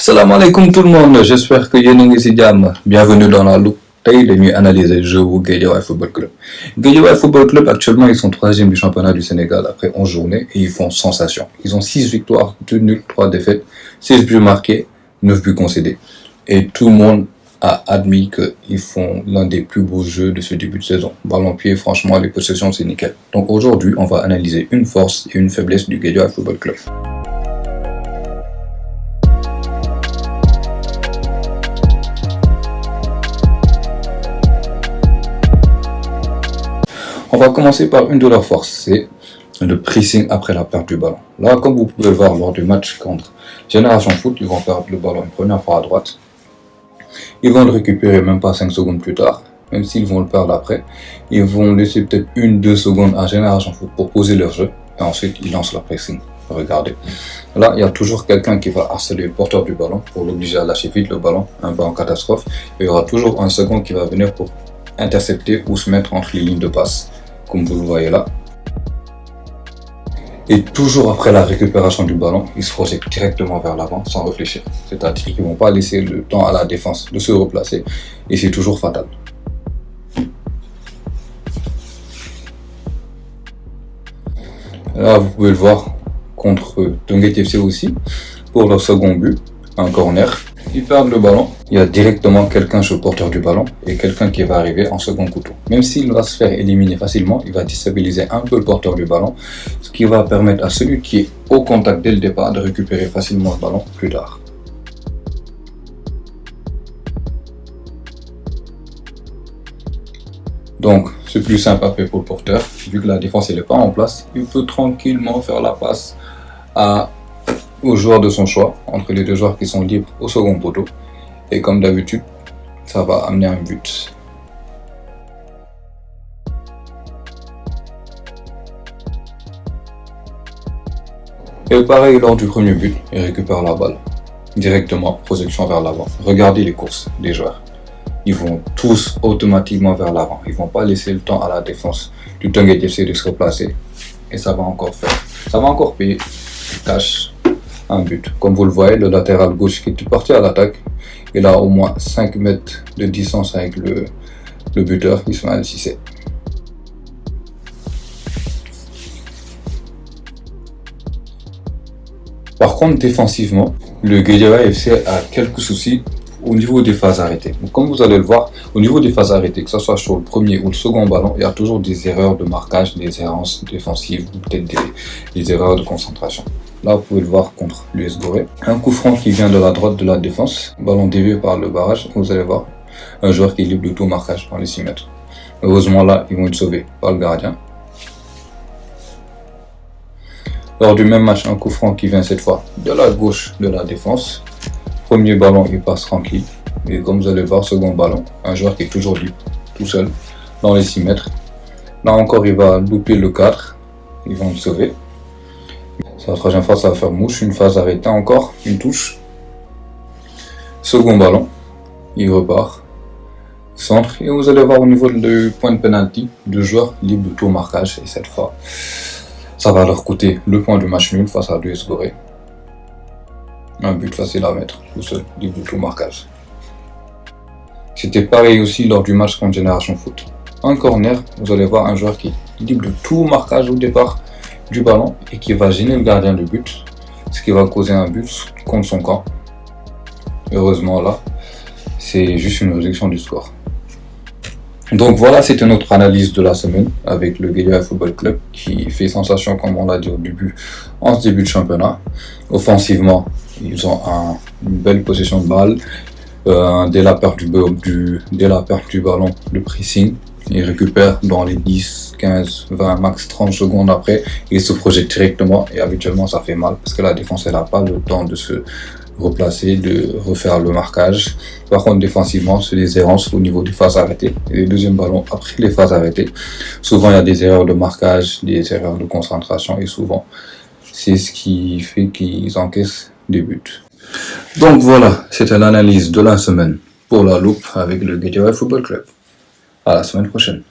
Salam alaikum tout le monde, j'espère que yéen a ngi ci jàmm. Bienvenue dans la loupe. Tey dañuy analyser le jeu au Guédiawaye Football Club. Guédiawaye Football Club, actuellement, ils sont 3e du championnat du Sénégal après 11 journées et ils font sensation. Ils ont 6 victoires, 2 nuls, 3 défaites, 16 buts marqués, 9 buts concédés. Et tout le monde a admis qu'ils font l'un des plus beaux jeux de ce début de saison. Ballon-pied, franchement, les possessions, c'est nickel. Donc aujourd'hui, on va analyser une force et une faiblesse du Guédiawaye Football Club. On va commencer par une de leurs forces, c'est le pressing après la perte du ballon. Là, comme vous pouvez le voir lors du match contre Génération Foot, ils vont perdre le ballon une première fois à droite. Ils vont le récupérer même pas 5 secondes plus tard, même s'ils vont le perdre après. Ils vont laisser peut-être 1-2 secondes à Génération Foot pour poser leur jeu, et ensuite ils lancent leur pressing. Regardez. Là, il y a toujours quelqu'un qui va harceler le porteur du ballon pour l'obliger à lâcher vite le ballon, un ballon catastrophe. Et il y aura toujours un second qui va venir pour intercepter ou se mettre entre les lignes de passe, comme vous le voyez là. Et toujours après la récupération du ballon, ils se projettent directement vers l'avant sans réfléchir. C'est-à-dire qu'ils ne vont pas laisser le temps à la défense de se replacer et c'est toujours fatal. Là, vous pouvez le voir contre Teungueth FC aussi, pour leur second but, un corner. Ils perdent le ballon, il y a directement quelqu'un chez le porteur du ballon et quelqu'un qui va arriver en second couteau. Même s'il va se faire éliminer facilement, il va déstabiliser un peu le porteur du ballon, ce qui va permettre à celui qui est au contact dès le départ de récupérer facilement le ballon plus tard. Donc, c'est plus simple après pour le porteur, vu que la défense n'est pas en place, il peut tranquillement faire la passe aux joueurs de son choix, entre les deux joueurs qui sont libres au second poteau. Et comme d'habitude, ça va amener un but. Et pareil lors du premier but, il récupère la balle. Directement, projection vers l'avant. Regardez les courses des joueurs. Ils vont tous automatiquement vers l'avant. Ils ne vont pas laisser le temps à la défense du Teungueth FC de se replacer. Et ça va encore faire. Ça va encore payer cash. Un but. Comme vous le voyez, le latéral gauche qui est parti à l'attaque, il a au moins 5 mètres de distance avec le buteur, Ismaël Cissé. Par contre, défensivement, le Guédiawaye FC a quelques soucis au niveau des phases arrêtées. Donc, comme vous allez le voir, au niveau des phases arrêtées, que ce soit sur le premier ou le second ballon, il y a toujours des erreurs de marquage, des errances défensives, ou peut-être des erreurs de concentration. Là, vous pouvez le voir contre l'US Gorée. Un coup franc qui vient de la droite de la défense, ballon dévié par le barrage, vous allez voir un joueur qui est libre de tout marquage dans les 6 mètres. Heureusement là, ils vont être sauvés par le gardien. Lors du même match, un coup franc qui vient cette fois de la gauche de la défense. Premier ballon, il passe tranquille. Et comme vous allez le voir, second ballon, un joueur qui est toujours libre, tout seul, dans les 6 mètres. Là encore, il va louper le cadre. Ils vont le sauver. La troisième fois, ça va faire mouche. Une phase arrêtée encore, une touche. Second ballon, il repart. Centre. Et vous allez voir au niveau du point de pénalty, 2 joueurs libres de tout marquage. Et cette fois, ça va leur coûter le point de match nul face à l'US Gorée. Un but facile à mettre, tout seul, libre de tout marquage. C'était pareil aussi lors du match contre Génération Foot. Un corner, vous allez voir un joueur qui est libre de tout marquage au départ du ballon et qui va gêner le gardien de but, ce qui va causer un but contre son camp. Heureusement là, c'est juste une réduction du score. Donc voilà, c'était notre analyse de la semaine avec le Guédiawaye Football Club qui fait sensation comme on l'a dit au début en ce début de championnat. Offensivement, ils ont une belle possession de balle. Dès la perte du ballon, le pressing, ils récupèrent dans les 10, 15, 20, max 30 secondes après, ils se projettent directement et habituellement ça fait mal parce que la défense elle n'a pas le temps de se replacer, de refaire le marquage. Par contre défensivement c'est des errances au niveau des phases arrêtées et les deuxièmes ballons après les phases arrêtées. Souvent il y a des erreurs de marquage, des erreurs de concentration et souvent c'est ce qui fait qu'ils encaissent des buts. Donc voilà, c'était l'analyse de la semaine pour la loupe avec le Guédiawaye Football Club. À la semaine prochaine.